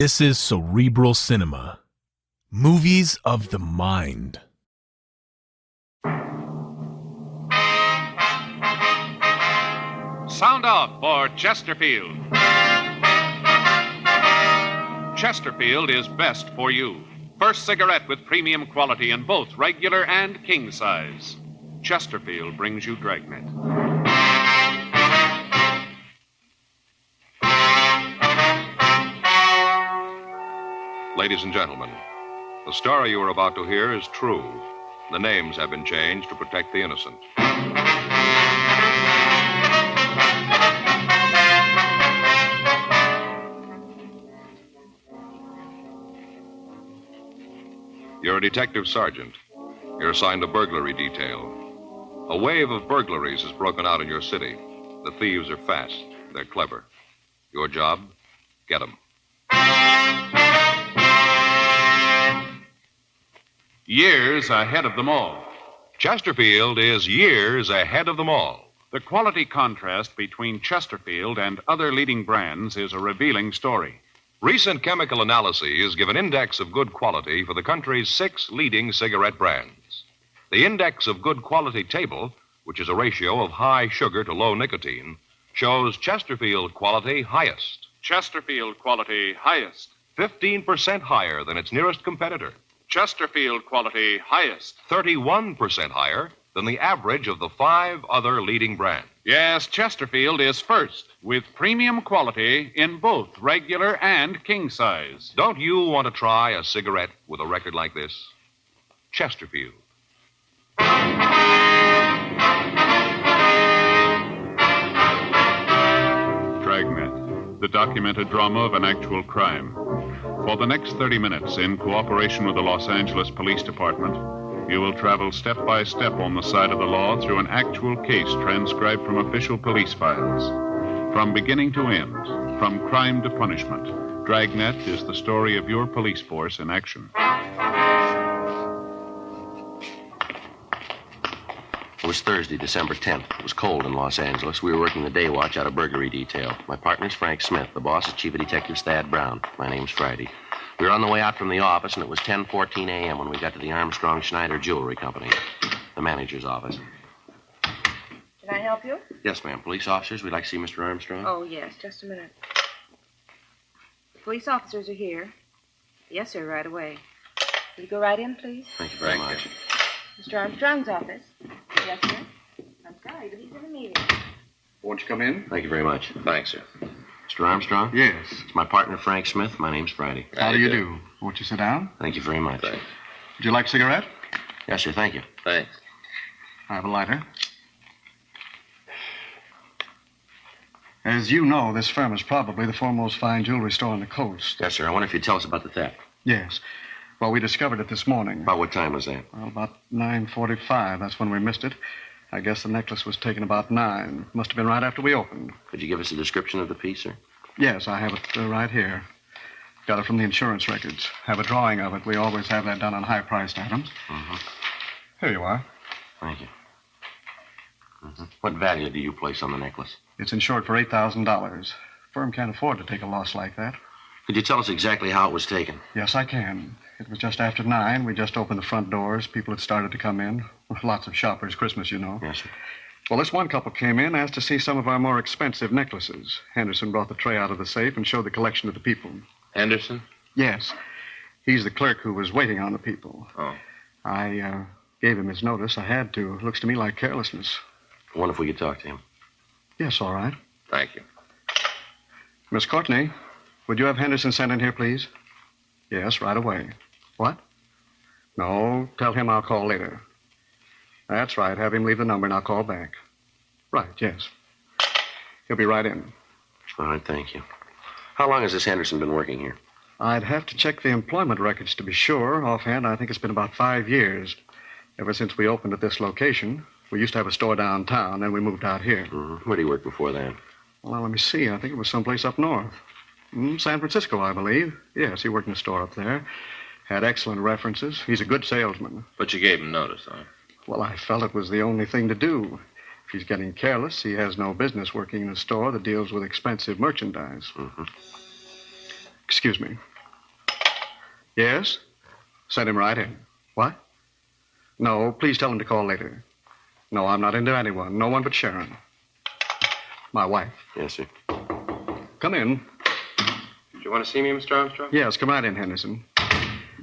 This is Cerebral Cinema. Movies of the mind. Sound off for Chesterfield. Chesterfield is best for you. First cigarette with premium quality in both regular and king size. Chesterfield brings you Dragnet. Ladies and gentlemen, the story you are about to hear is true. The names have been changed to protect the innocent. You're a detective sergeant. You're assigned a burglary detail. A wave of burglaries has broken out in your city. The thieves are fast. They're clever. Your job? Get them. Years ahead of them all. Chesterfield is years ahead of them all. The quality contrast between Chesterfield and other leading brands is a revealing story. Recent chemical analyses give an index of good quality for the country's 6 leading cigarette brands. The index of good quality table, which is a ratio of high sugar to low nicotine, shows Chesterfield quality highest. Chesterfield quality highest. 15% higher than its nearest competitor. Chesterfield quality highest. 31% higher than the average of the 5 other leading brands. Yes, Chesterfield is first with premium quality in both regular and king size. Don't you want to try a cigarette with a record like this? Chesterfield. Dragnet, the documented drama of an actual crime. For the next 30 minutes, in cooperation with the Los Angeles Police Department, you will travel step by step on the side of the law through an actual case transcribed from official police files. From beginning to end, from crime to punishment, Dragnet is the story of your police force in action. It was Thursday, December 10th. It was cold in Los Angeles. We were working the day watch out of burglary detail. My partner's Frank Smith. The boss is Chief of Detectives Thad Brown. My name's Friday. We were on the way out from the office, and it was 10:14 a.m. when we got to the Armstrong Schneider Jewelry Company, the manager's office. Can I help you? Yes, ma'am. Police officers, we'd like to see Mr. Armstrong. Oh, yes. Just a minute. The police officers are here. Yes, sir, right away. Will you go right in, please? Thank you very much. Mr. Armstrong's office. Yes, sir. I'm sorry, but he's in a meeting. Won't you come in? Thank you very much. Thanks, sir. Mr. Armstrong? Yes. It's my partner, Frank Smith. My name's Friday. How do you do? Won't you sit down? Thank you very much. Thanks. Would you like a cigarette? Yes, sir. Thank you. Thanks. I have a lighter. As you know, this firm is probably the foremost fine jewelry store on the coast. Yes, sir. I wonder if you'd tell us about the theft. Yes. Well, we discovered it this morning. About what time was that? Well, about 9:45. That's when we missed it. I guess the necklace was taken about 9. Must have been right after we opened. Could you give us a description of the piece, sir? Yes, I have it right here. Got it from the insurance records. Have a drawing of it. We always have that done on high-priced items. Mm-hmm. Here you are. Thank you. Mm-hmm. What value do you place on the necklace? It's insured for $8,000. Firm can't afford to take a loss like that. Could you tell us exactly how it was taken? Yes, I can. It was just after 9. We just opened the front doors. People had started to come in. Lots of shoppers. Christmas, you know. Yes, sir. Well, this one couple came in, asked to see some of our more expensive necklaces. Henderson brought the tray out of the safe and showed the collection to the people. Henderson? Yes. He's the clerk who was waiting on the people. Oh. I gave him his notice. I had to. It looks to me like carelessness. I wonder if we could talk to him. Yes, all right. Thank you. Miss Courtney, would you have Henderson sent in here, please? Yes, right away. What? No, tell him I'll call later. That's right. Have him leave the number and I'll call back. Right, yes. He'll be right in. All right, thank you. How long has this Henderson been working here? I'd have to check the employment records to be sure. Offhand, I think it's been about 5 years. Ever since we opened at this location. We used to have a store downtown, then we moved out here. Mm-hmm. Where did he work before that? Well, let me see. I think it was someplace up north. San Francisco, I believe. Yes, he worked in a store up there. Had excellent references. He's a good salesman. But you gave him notice, huh? Well, I felt it was the only thing to do. If he's getting careless, he has no business working in a store that deals with expensive merchandise. Mm-hmm. Excuse me. Yes? Send him right in. What? No, please tell him to call later. No, I'm not into anyone. No one but Sharon. My wife. Yes, sir. Come in. Did you want to see me, Mr. Armstrong? Yes, come right in, Henderson.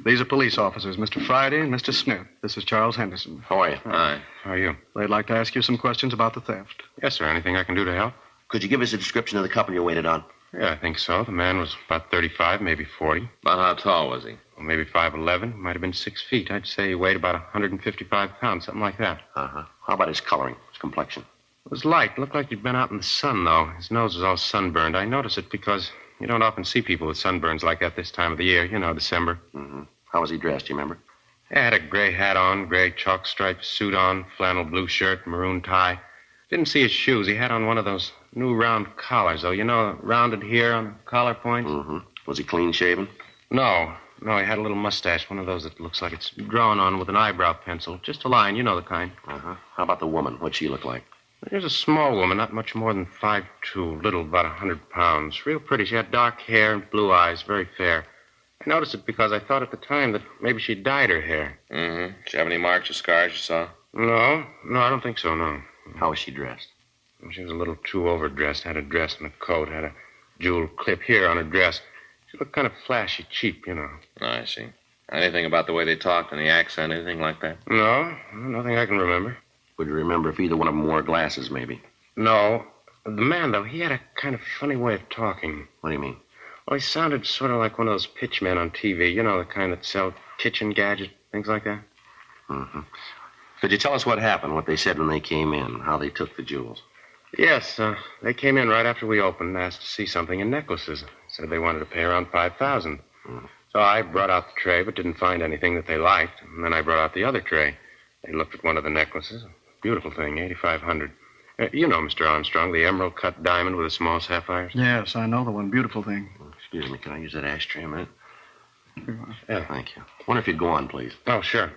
These are police officers, Mr. Friday and Mr. Smith. This is Charles Henderson. How are you? Hi. How are you? They'd like to ask you some questions about the theft. Yes, sir. Anything I can do to help? Could you give us a description of the couple you waited on? Yeah, I think so. The man was about 35, maybe 40. About how tall was he? Well, maybe 5'11". Might have been 6 feet. I'd say he weighed about 155 pounds, something like that. Uh-huh. How about his coloring, his complexion? It was light. Looked like he'd been out in the sun, though. His nose was all sunburned. I noticed it because you don't often see people with sunburns like that this time of the year. You know, December. Mm-hmm. How was he dressed, do you remember? Yeah, had a gray hat on, gray chalk-striped suit on, flannel blue shirt, maroon tie. Didn't see his shoes. He had on one of those new round collars, though. You know, rounded here on the collar points? Mm-hmm. Was he clean-shaven? No, he had a little mustache, one of those that looks like it's drawn on with an eyebrow pencil. Just a line, you know the kind. Uh-huh. How about the woman? What'd she look like? There's a small woman, not much more than 5'2", little, about 100 pounds. Real pretty. She had dark hair and blue eyes, very fair. I noticed it because I thought at the time that maybe she dyed her hair. Mm-hmm. Did she have any marks or scars you saw? No, I don't think so, no. How was she dressed? She was a little too overdressed, had a dress and a coat, had a jeweled clip here on her dress. She looked kind of flashy, cheap, you know. I see. Anything about the way they talked and the accent, anything like that? No, nothing I can remember. Would you remember if either one of them wore glasses, maybe? No. The man, though, he had a kind of funny way of talking. What do you mean? Well, he sounded sort of like one of those pitchmen on TV. You know, the kind that sell kitchen gadgets, things like that. Mm-hmm. Could you tell us what happened, what they said when they came in, how they took the jewels? Yes, they came in right after we opened, asked to see something in necklaces. Said they wanted to pay around $5,000. So I brought out the tray, but didn't find anything that they liked. And then I brought out the other tray. They looked at one of the necklaces. Beautiful thing, $8,500. You know, Mr. Armstrong, the emerald-cut diamond with the small sapphires? Yes, I know the one. Beautiful thing. Excuse me, can I use that ashtray a minute? Yeah. Thank you. Wonder if you'd go on, please. Oh, sure.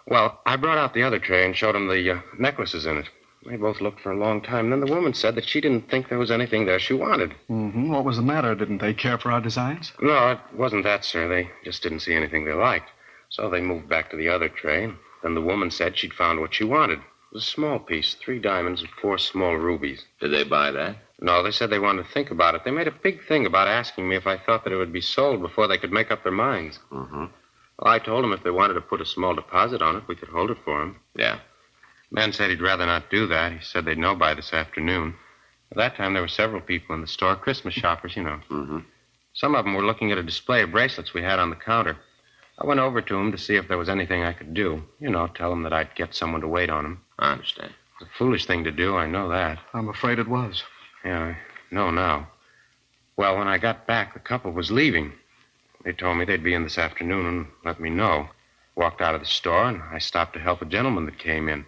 Well, I brought out the other tray and showed them the necklaces in it. They both looked for a long time. Then the woman said that she didn't think there was anything there she wanted. Mm-hmm. What was the matter? Didn't they care for our designs? No, it wasn't that, sir. They just didn't see anything they liked. So they moved back to the other tray. And then the woman said she'd found what she wanted. It was a small piece, 3 diamonds and 4 small rubies. Did they buy that? No, they said they wanted to think about it. They made a big thing about asking me if I thought that it would be sold before they could make up their minds. Mm-hmm. Well, I told them if they wanted to put a small deposit on it, we could hold it for them. Yeah. Man said he'd rather not do that. He said they'd know by this afternoon. At that time, there were several people in the store, Christmas shoppers, you know. Mm-hmm. Some of them were looking at a display of bracelets we had on the counter. I went over to them to see if there was anything I could do. You know, tell them that I'd get someone to wait on them. I understand. It's a foolish thing to do, I know that. I'm afraid it was. Yeah, I know now. Well, when I got back, the couple was leaving. They told me they'd be in this afternoon and let me know. Walked out of the store, and I stopped to help a gentleman that came in.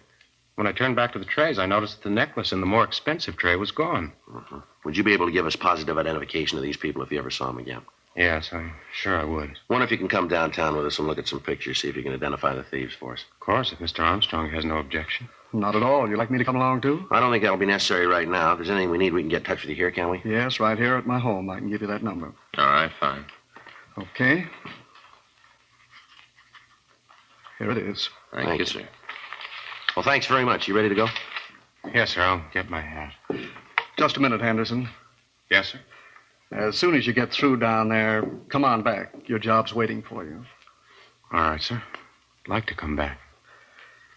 When I turned back to the trays, I noticed that the necklace in the more expensive tray was gone. Mm-hmm. Would you be able to give us positive identification of these people if you ever saw them again? Yes, I'm sure I would. Wonder if you can come downtown with us and look at some pictures, see if you can identify the thieves for us. Of course, if Mr. Armstrong has no objection. Not at all. You'd like me to come along, too? I don't think that'll be necessary right now. If there's anything we need, we can get in touch with you here, can we? Yes, right here at my home. I can give you that number. All right, fine. Okay. Here it is. Thank you, sir. Well, thanks very much. You ready to go? Yes, sir, I'll get my hat. Just a minute, Henderson. Yes, sir? As soon as you get through down there, come on back. Your job's waiting for you. All right, sir. I'd like to come back.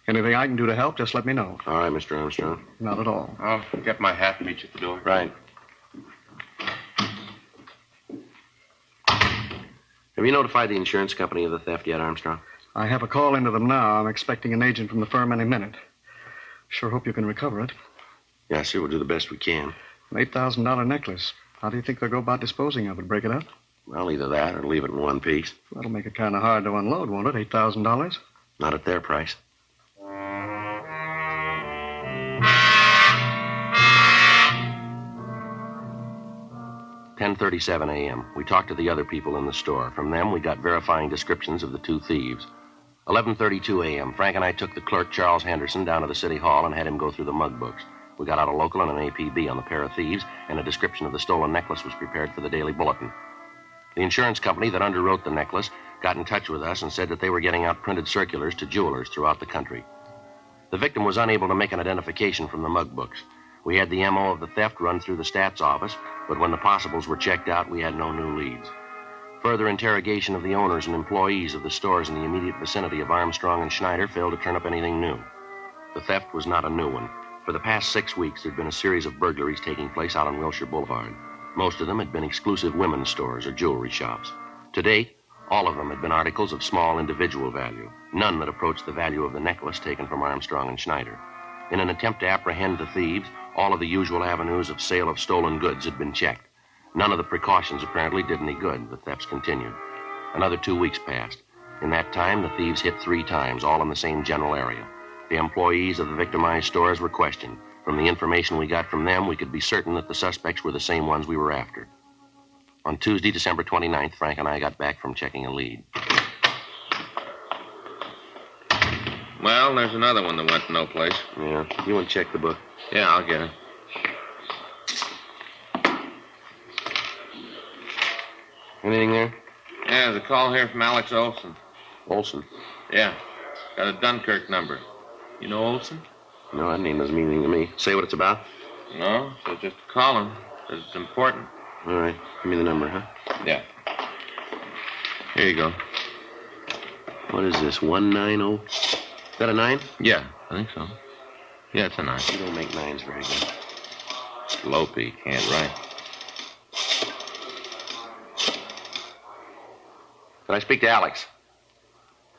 Anything I can do to help, just let me know. All right, Mr. Armstrong. Not at all. I'll get my hat and meet you at the door. Right. Have you notified the insurance company of the theft yet, Armstrong? I have a call into them now. I'm expecting an agent from the firm any minute. Sure hope you can recover it. Yes, sir. We'll do the best we can. An $8,000 necklace. How do you think they'll go about disposing of it? Break it up? Well, either that or leave it in one piece. That'll make it kind of hard to unload, won't it? $8,000? Not at their price. "10:37 a.m. We talked to the other people in the store. From them, we got verifying descriptions of the 2 thieves. 11:32 a.m. Frank and I took the clerk, Charles Henderson, down to the city hall and had him go through the mug books. We got out a local and an APB on the pair of thieves, and a description of the stolen necklace was prepared for the Daily Bulletin. The insurance company that underwrote the necklace got in touch with us and said that they were getting out printed circulars to jewelers throughout the country. The victim was unable to make an identification from the mug books. We had the MO of the theft run through the stats office, but when the possibles were checked out, we had no new leads. Further interrogation of the owners and employees of the stores in the immediate vicinity of Armstrong and Schneider failed to turn up anything new. The theft was not a new one. For the past 6 weeks, there'd been a series of burglaries taking place out on Wilshire Boulevard. Most of them had been exclusive women's stores or jewelry shops. To date, all of them had been articles of small individual value, none that approached the value of the necklace taken from Armstrong and Schneider. In an attempt to apprehend the thieves, all of the usual avenues of sale of stolen goods had been checked. None of the precautions apparently did any good. The thefts continued. Another 2 weeks passed. In that time, the thieves hit 3 times, all in the same general area. The employees of the victimized stores were questioned. From the information we got from them, we could be certain that the suspects were the same ones we were after. On Tuesday, December 29th, Frank and I got back from checking a lead. Well, there's another one that went no place. Yeah, you want to check the book? Yeah, I'll get it. Anything there? Yeah, there's a call here from Alex Olson. Olson? Yeah, got a Dunkirk number. You know Olson? No, that name doesn't mean anything to me. Say what it's about? No, so just call him, because it's important. All right, give me the number, huh? Yeah. Here you go. What is this, 190? Is that a 9? Yeah, I think so. Yeah, it's a 9. You don't make 9s very good. Lopey, can't write. Can I speak to Alex?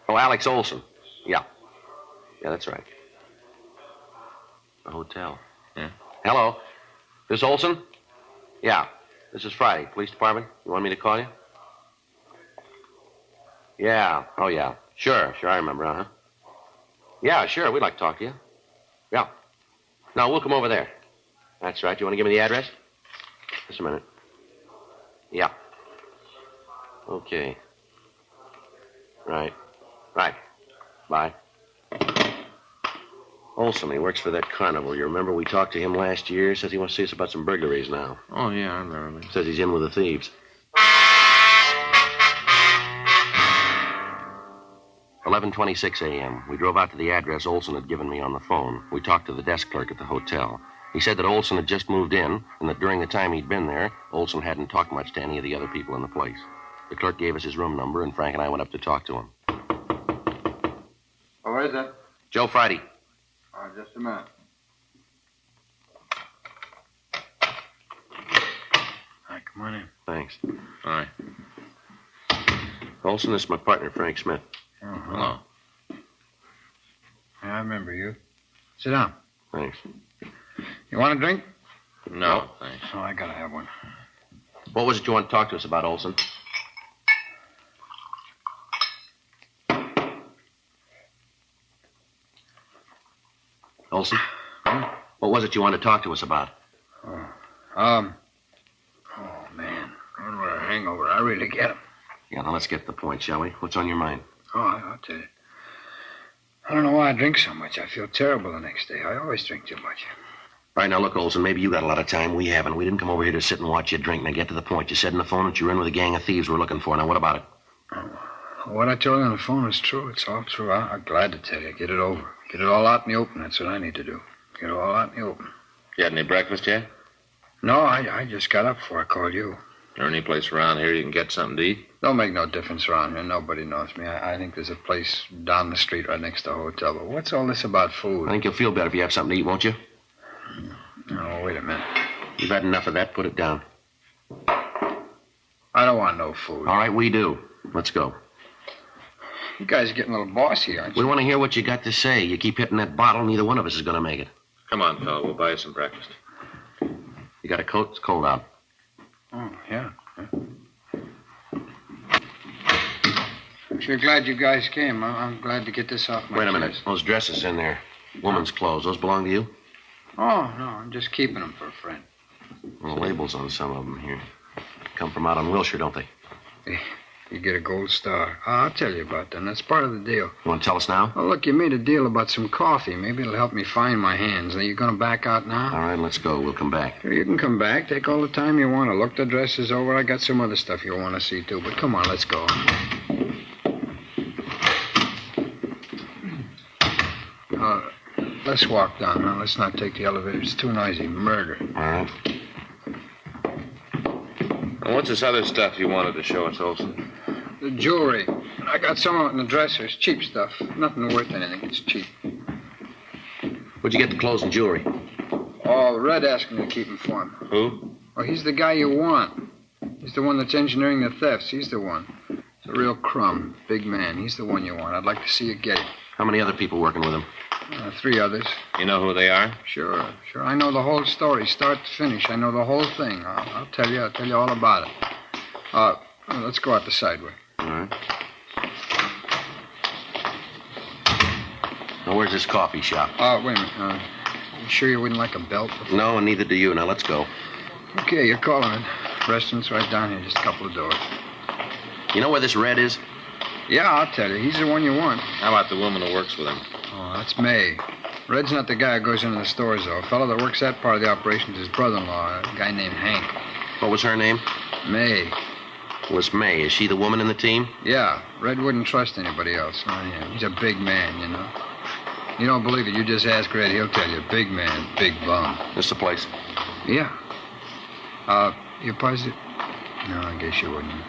Oh, Alex Olson. Yeah. Yeah, that's right. The hotel. Yeah. Hello. This Olson? Yeah. This is Friday. Police department. You want me to call you? Yeah. Oh, yeah. Sure, I remember, huh? Yeah, sure. We'd like to talk to you. Yeah. No, we'll come over there. That's right. You want to give me the address? Just a minute. Yeah. Okay. Right. Bye. Olson, he works for that carnival. You remember we talked to him last year? Says he wants to see us about some burglaries now. Oh, yeah, I remember. Says he's in with the thieves. 11:26 a.m. We drove out to the address Olson had given me on the phone. We talked to the desk clerk at the hotel. He said that Olson had just moved in and that during the time he'd been there, Olson hadn't talked much to any of the other people in the place. The clerk gave us his room number, and Frank and I went up to talk to him. Oh, where is it? Joe Friday. Oh, just a minute. Hi, come on in. Thanks. All right. Olson, this is my partner, Frank Smith. Oh, Hello. Yeah, I remember you. Sit down. Thanks. You want a drink? No, thanks. Oh, I gotta have one. What was it you want to talk to us about, Olson? Olson? What was it you wanted to talk to us about? Oh, man. Running with a hangover. I really get 'em. Yeah, now let's get to the point, shall we? What's on your mind? Oh, I'll tell you. I don't know why I drink so much. I feel terrible the next day. I always drink too much. All right, now look, Olson, maybe you got a lot of time. We haven't. We didn't come over here to sit and watch you drink. Now get to the point. You said on the phone that you were in with a gang of thieves we're looking for. Now what about it? What I told you on the phone is true. It's all true. I'm glad to tell you. Get it over. Get it all out in the open. That's what I need to do. Get it all out in the open. You had any breakfast yet? No, I just got up before I called you. Is there any place around here you can get something to eat? Don't make no difference around here. Nobody knows me. I think there's a place down the street right next to the hotel. But what's all this about food? I think you'll feel better if you have something to eat, won't you? Oh, wait a minute. You've had enough of that. Put it down. I don't want no food. All right, we do. Let's go. You guys are getting a little bossy, aren't you? We want to hear what you got to say. You keep hitting that bottle, neither one of us is going to make it. Come on, fella. We'll buy you some breakfast. You got a coat? It's cold out. Oh, yeah. I'm sure glad you guys came. I'm glad to get this off my Wait a minute. chest. Those dresses in there. Woman's clothes. Those belong to you? Oh, no. I'm just keeping them for a friend. Well, labels on some of them here. Come from out on Wilshire, don't they? You get a gold star. I'll tell you about that. That's part of the deal. You want to tell us now? Well, look, you made a deal about some coffee. Maybe it'll help me find my hands. Are you going to back out now? All right, let's go. We'll come back. Sure, you can come back. Take all the time you want to. Look the dresses over. I got some other stuff you'll want to see, too. But come on, let's go. Let's walk down now. Let's not take the elevator. It's too noisy. Murder. All right. And what's this other stuff you wanted to show us, Olson? The jewelry. I got some of it in the dressers. Cheap stuff. Nothing worth anything. It's cheap. Where'd you get the clothes and jewelry? Oh, Red asked me to keep him for him. Who? Oh, he's the guy you want. He's the one that's engineering the thefts. He's the one. He's a real crumb. Big man. He's the one you want. I'd like to see you get him. How many other people working with him? 3 others. You know who they are? Sure. I know the whole story, start to finish. I know the whole thing. I'll tell you all about it. Let's go out the side way. All right. Now, where's this coffee shop? Wait a minute. You sure you wouldn't like a belt? No, and neither do you. Now, let's go. Okay, you're calling it. Restaurant's right down here, just a couple of doors. You know where this Red is? Yeah, I'll tell you. He's the one you want. How about the woman who works with him? Oh, that's May. Red's not the guy who goes into the stores, though. A fellow that works that part of the operation is his brother-in-law, a guy named Hank. What was her name? May. Was May. Is she the woman in the team? Yeah. Red wouldn't trust anybody else. Not him. He's a big man, you know. You don't believe it, you just ask Red. He'll tell you. Big man, big bum. This the place? Yeah. You positive? No, I guess you wouldn't.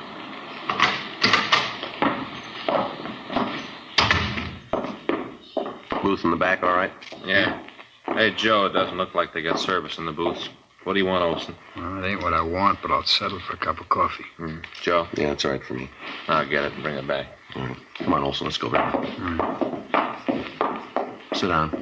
Booth in the back, all right? Yeah. Hey, Joe, it doesn't look like they got service in the booths. What do you want, Olson? Well, it ain't what I want, but I'll settle for a cup of coffee. Joe? Yeah, that's all right for me. I'll get it and bring it back. All right. Come on, Olson, let's go back. Sit down.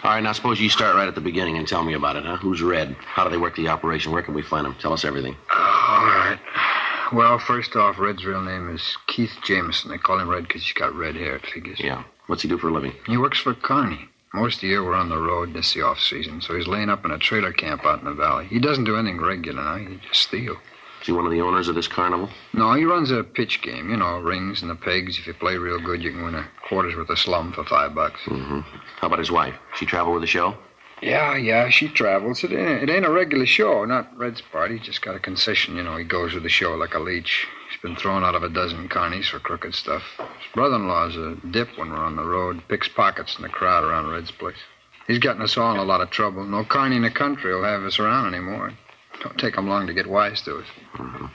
All right, now suppose you start right at the beginning and tell me about it, huh? Who's Red? How do they work the operation? Where can we find them? Tell us everything. All right. Well, first off, Red's real name is Keith Jameson. They call him Red because he's got red hair, it figures. Yeah. What's he do for a living? He works for Carney. Most of the year we're on the road. This is the off-season, so he's laying up in a trailer camp out in the valley. He doesn't do anything regular now. He just steals. Is he one of the owners of this carnival? No, he runs a pitch game. You know, rings and the pegs. If you play real good, you can win a quarter's worth of slum for $5. Mm-hmm. How about his wife? She travel with the show? Yeah, she travels. It ain't a regular show, not Red's part. He's just got a concession, you know. He goes with the show like a leech. He's been thrown out of a dozen carnies for crooked stuff. His brother-in-law's a dip when we're on the road. Picks pockets in the crowd around Red's place. He's gotten us all in a lot of trouble. No carny in the country will have us around anymore. Don't take him long to get wise to us. Mm-hmm.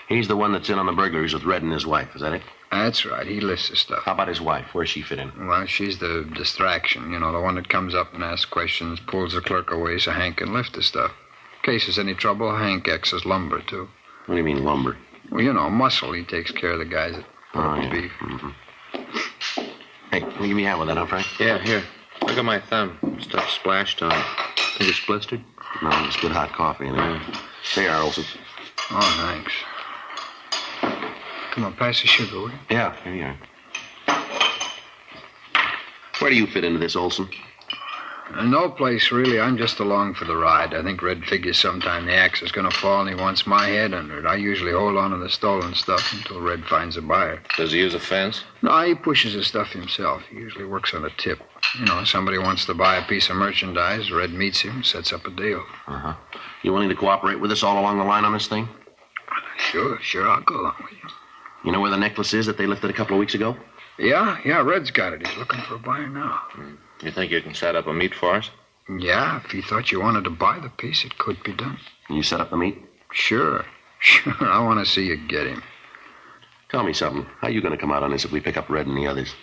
He's the one that's in on the burglaries with Red and his wife, is that it? That's right. He lists the stuff. How about his wife? Where's she fit in? Well, she's the distraction. You know, the one that comes up and asks questions, pulls the clerk away so Hank can lift the stuff. In case there's any trouble, Hank acts as lumber, too. What do you mean, lumber? Well, you know, muscle. He takes care of the guys that put up the beef. Mm-hmm. Hey, can you give me a hand with that, huh, Frank? Yeah, here. Look at my thumb. Stuff splashed on it. Think it's blistered? No, it's good hot coffee in there. There you are, Olson. Oh, thanks. Come on, pass the sugar, will you? Yeah, here you are. Where do you fit into this, Olson? No place, really. I'm just along for the ride. I think Red figures sometime the axe is going to fall and he wants my head under it. I usually hold on to the stolen stuff until Red finds a buyer. Does he use a fence? No, he pushes the stuff himself. He usually works on a tip. You know, somebody wants to buy a piece of merchandise. Red meets him, sets up a deal. Uh-huh. You willing to cooperate with us all along the line on this thing? Sure, I'll go along with you. You know where the necklace is that they lifted a couple of weeks ago? Yeah, Red's got it. He's looking for a buyer now. You think you can set up a meet for us? Yeah, if he thought you wanted to buy the piece, it could be done. Can you set up the meet? Sure. I want to see you get him. Tell me something. How are you going to come out on this if we pick up Red and the others?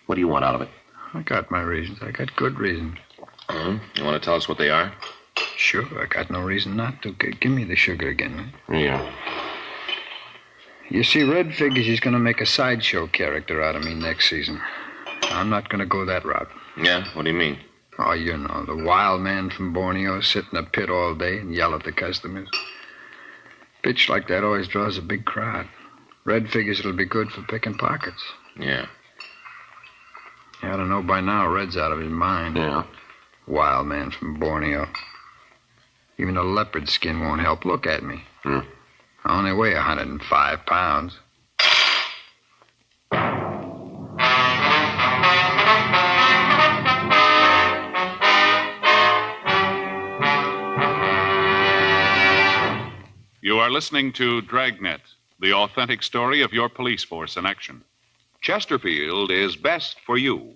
What do you want out of it? I got my reasons. I got good reasons. You want to tell us what they are? Sure, I got no reason not to. Give me the sugar again, man. Yeah. You see, Red figures he's going to make a sideshow character out of me next season. I'm not going to go that route. Yeah? What do you mean? Oh, you know, the wild man from Borneo sit in a pit all day and yell at the customers. Pitch like that always draws a big crowd. Red figures it'll be good for picking pockets. Yeah. You ought to know by now Red's out of his mind. Yeah. Wild man from Borneo. Even a leopard skin won't help. Look at me. I only weigh 105 pounds. You are listening to Dragnet, the authentic story of your police force in action. Chesterfield is best for you.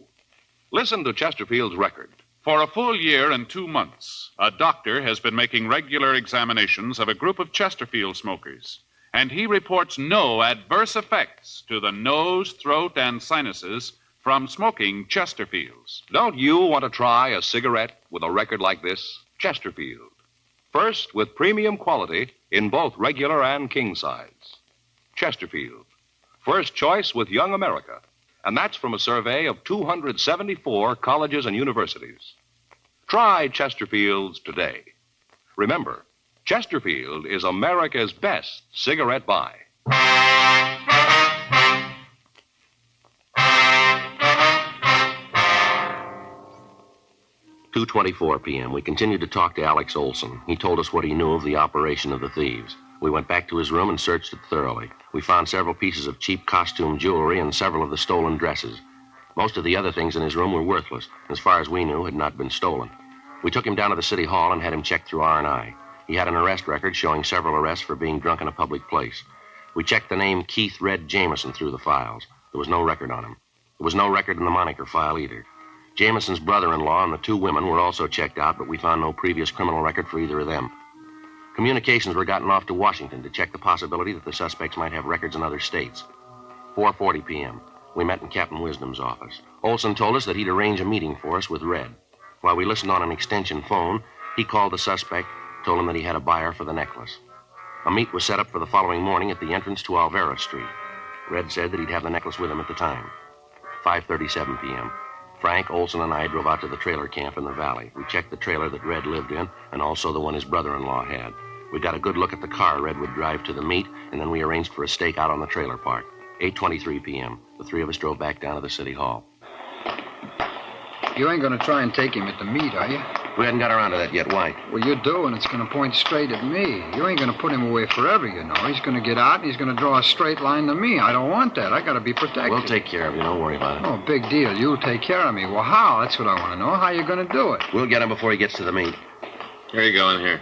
Listen to Chesterfield's record. For a full year and 2 months, a doctor has been making regular examinations of a group of Chesterfield smokers, and he reports no adverse effects to the nose, throat, and sinuses from smoking Chesterfields. Don't you want to try a cigarette with a record like this? Chesterfield. First, with premium quality in both regular and king size. Chesterfield. First choice with Young America. And that's from a survey of 274 colleges and universities. Try Chesterfields today. Remember, Chesterfield is America's best cigarette buy. 2:24 p.m. We continued to talk to Alex Olson. He told us what he knew of the operation of the thieves. We went back to his room and searched it thoroughly. We found several pieces of cheap costume jewelry and several of the stolen dresses. Most of the other things in his room were worthless. As far as we knew, had not been stolen. We took him down to the city hall and had him checked through R&I. He had an arrest record showing several arrests for being drunk in a public place. We checked the name Keith Red Jameson through the files. There was no record on him. There was no record in the moniker file either. Jameson's brother-in-law and the two women were also checked out, but we found no previous criminal record for either of them. Communications were gotten off to Washington to check the possibility that the suspects might have records in other states. 4:40 p.m. We met in Captain Wisdom's office. Olson told us that he'd arrange a meeting for us with Red. While we listened on an extension phone, he called the suspect, told him that he had a buyer for the necklace. A meet was set up for the following morning at the entrance to Alvera Street. Red said that he'd have the necklace with him at the time. 5:37 p.m. Frank, Olson, and I drove out to the trailer camp in the valley. We checked the trailer that Red lived in and also the one his brother-in-law had. We got a good look at the car Red would drive to the meet, and then we arranged for a stakeout on the trailer park. 8:23 p.m. The three of us drove back down to the city hall. You ain't gonna try and take him at the meet, are you? We hadn't got around to that yet. Why? Well, you do, and it's gonna point straight at me. You ain't gonna put him away forever, you know. He's gonna get out, and he's gonna draw a straight line to me. I don't want that. I gotta be protected. We'll take care of you. Don't worry about it. Oh, big deal. You'll take care of me. Well, how? That's what I want to know. How you gonna do it? We'll get him before he gets to the meet. Here you go, in here.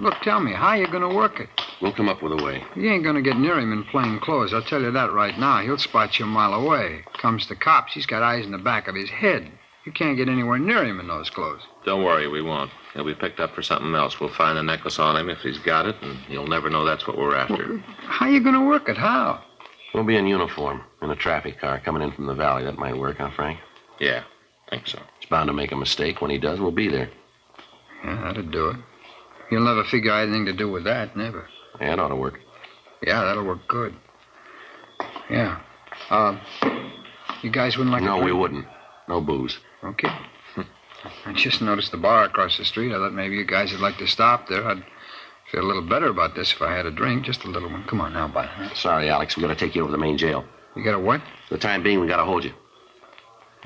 Look, tell me, how you gonna work it? We'll come up with a way. You ain't gonna get near him in plain clothes. I'll tell you that right now. He'll spot you a mile away. Comes to cops, he's got eyes in the back of his head. You can't get anywhere near him in those clothes. Don't worry, we won't. He'll be picked up for something else. We'll find the necklace on him if he's got it, and he'll never know that's what we're after. Well, how you gonna work it? How? We'll be in uniform, in a traffic car coming in from the valley. That might work, huh, Frank? Yeah, think so. He's bound to make a mistake. When he does, we'll be there. Yeah, that'll do it. He'll never figure I had anything to do with that, never. Yeah, it ought to work. Yeah, that'll work good. Yeah. You guys wouldn't like No, a drink? we wouldn't. No booze. Okay. I just noticed the bar across the street. I thought maybe you guys would like to stop there. I'd feel a little better about this if I had a drink. Just a little one. Come on now, bud. Sorry, Alex. We got to take you over to the main jail. You got a what? For the time being, we got to hold you.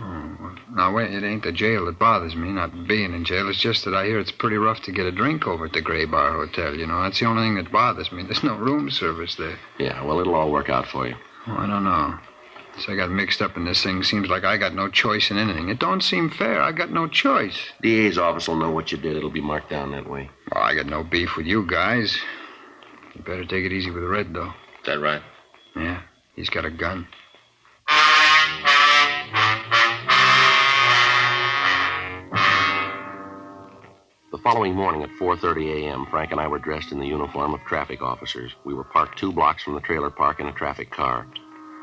Oh, well, now, wait. It ain't the jail that bothers me, not being in jail. It's just that I hear it's pretty rough to get a drink over at the Gray Bar Hotel, you know. That's the only thing that bothers me. There's no room service there. Yeah, well, it'll all work out for you. Oh, I don't know. Since I got mixed up in this thing, seems like I got no choice in anything. It don't seem fair. I got no choice. DA's office will know what you did. It'll be marked down that way. Well, I got no beef with you guys. You better take it easy with Red, though. Is that right? Yeah, he's got a gun. The following morning at 4:30 a.m., Frank and I were dressed in the uniform of traffic officers. We were parked 2 blocks from the trailer park in a traffic car.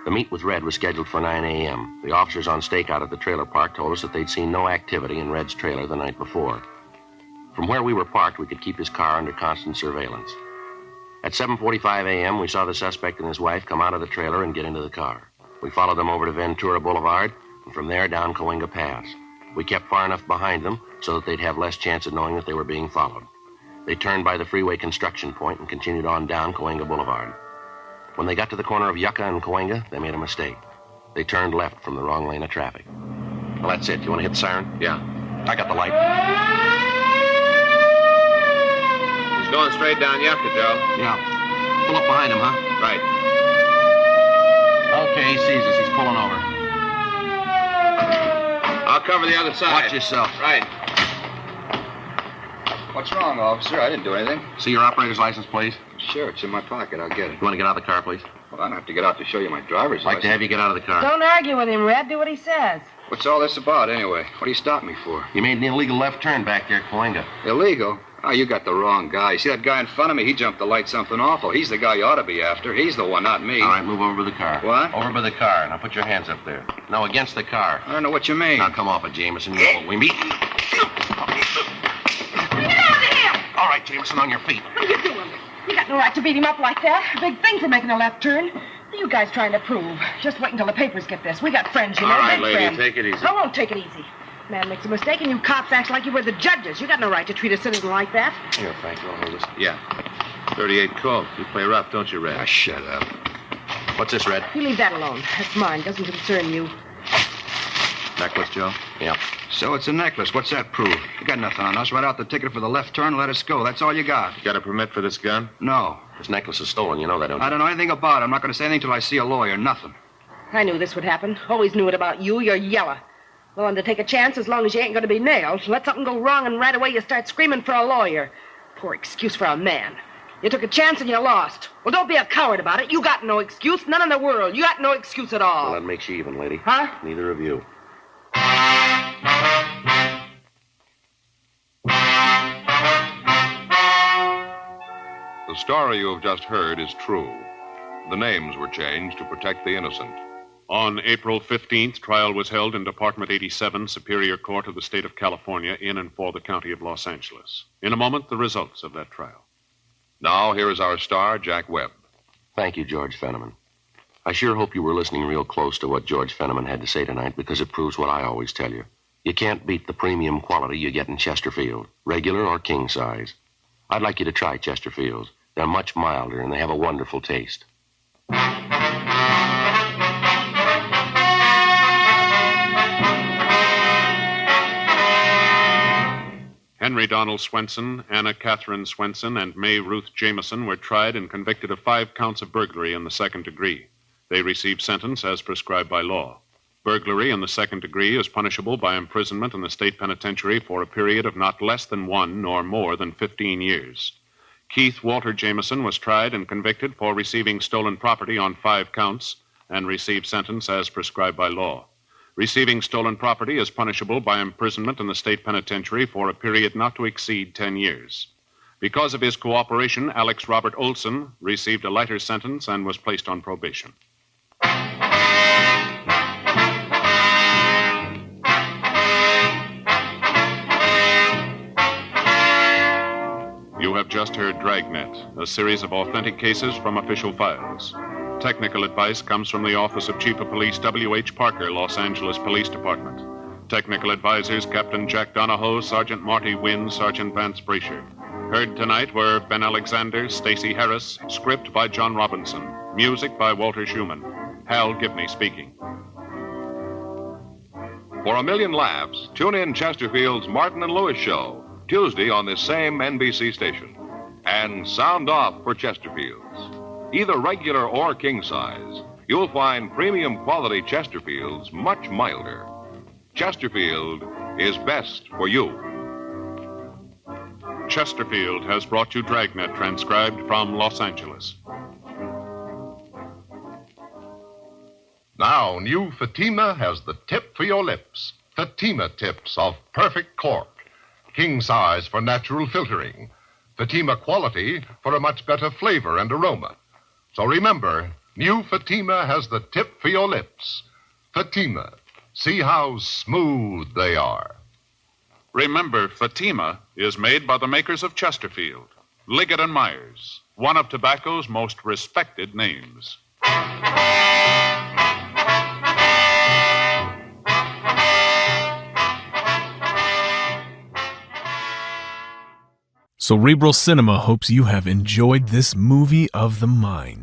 The meet with Red was scheduled for 9 a.m. The officers on stakeout at the trailer park told us that they'd seen no activity in Red's trailer the night before. From where we were parked, we could keep his car under constant surveillance. At 7:45 a.m., we saw the suspect and his wife come out of the trailer and get into the car. We followed them over to Ventura Boulevard, and from there down Cahuenga Pass. We kept far enough behind them so that they'd have less chance of knowing that they were being followed. They turned by the freeway construction point and continued on down Cahuenga Boulevard. When they got to the corner of Yucca and Cahuenga, they made a mistake. They turned left from the wrong lane of traffic. Well, that's it. You want to hit the siren? Yeah. I got the light. Going straight down Yucca, Joe. Yeah. Pull up behind him, huh? Right. Okay, he sees us. He's pulling over. I'll cover the other side. Watch yourself. Right. What's wrong, officer? I didn't do anything. See your operator's license, please? Sure, it's in my pocket. I'll get it. You want to get out of the car, please? Well, I don't have to get out to show you my driver's I'd like to have you get out of the car. Don't argue with him, Red. Do what he says. What's all this about, anyway? What do you stop me for? You made an illegal left turn back there, Coenga. Illegal? Oh, you got the wrong guy. You see that guy in front of me? He jumped the light something awful. He's the guy you ought to be after. He's the one, not me. All right, move over by the car. What? Over by the car. Now put your hands up there. No, against the car. I don't know what you mean. Now come off it, Jameson. You know what we mean. Get out of here! All right, Jameson, on your feet. What are you doing? You got no right to beat him up like that. A big thing for making a left turn. What are you guys trying to prove? Just wait until the papers get this. We got friends, you know. All right, big lady, friends. take it easy. I won't take it easy. Man makes a mistake and you cops act like you were the judges. You got no right to treat a citizen like that. Here, Frank, you'll hold this. Yeah. 38 Colt. You play rough, don't you, Red? Ah, shut up. What's this, Red? You leave that alone. That's mine. Doesn't concern you. Necklace, Joe? Yeah. So it's a necklace. What's that prove? You got nothing on us. Write out the ticket for the left turn and let us go. That's all you got. You got a permit for this gun? No. This necklace is stolen. You know that, don't you? I don't know anything about it. I'm not going to say anything till I see a lawyer. Nothing. I knew this would happen. Always knew it about you. You're yellow. Willing to take a chance as long as you ain't going to be nailed. Let something go wrong and right away you start screaming for a lawyer. Poor excuse for a man. You took a chance and you lost. Well, don't be a coward about it. You got no excuse. None in the world. You got no excuse at all. Well, that makes you even, lady. Huh? Neither of you. The story you have just heard is true. The names were changed to protect the innocent. On April 15th, trial was held in Department 87, Superior Court of the State of California, in and for the County of Los Angeles. In a moment, the results of that trial. Now, here is our star, Jack Webb. Thank you, George Fenneman. I sure hope you were listening real close to what George Fenneman had to say tonight, because it proves what I always tell you. You can't beat the premium quality you get in Chesterfield, regular or king size. I'd like you to try Chesterfields. They're much milder, and they have a wonderful taste. Henry Donald Swenson, Anna Catherine Swenson, and May Ruth Jameson were tried and convicted of 5 counts of burglary in the second degree. They received sentence as prescribed by law. Burglary in the second degree is punishable by imprisonment in the state penitentiary for a period of not less than 1 nor more than 15 years. Keith Walter Jameson was tried and convicted for receiving stolen property on 5 counts and received sentence as prescribed by law. Receiving stolen property is punishable by imprisonment in the state penitentiary for a period not to exceed 10 years. Because of his cooperation, Alex Robert Olson received a lighter sentence and was placed on probation. You have just heard Dragnet, a series of authentic cases from official files. Technical advice comes from the Office of Chief of Police W.H. Parker, Los Angeles Police Department. Technical advisors Captain Jack Donahoe, Sergeant Marty Wynn, Sergeant Vance Brasher. Heard tonight were Ben Alexander, Stacey Harris, script by John Robinson, music by Walter Schumann. Hal Gibney speaking. For a million laughs, tune in Chesterfield's Martin and Lewis Show, Tuesday on this same NBC station. And sound off for Chesterfield's. Either regular or king size, you'll find premium quality Chesterfields much milder. Chesterfield is best for you. Chesterfield has brought you Dragnet, transcribed from Los Angeles. Now, new Fatima has the tip for your lips. Fatima tips of perfect cork. King size for natural filtering. Fatima quality for a much better flavor and aroma. So remember, new Fatima has the tip for your lips. Fatima. See how smooth they are. Remember, Fatima is made by the makers of Chesterfield, Liggett & Myers, one of tobacco's most respected names. Cerebral Cinema hopes you have enjoyed this movie of the mind.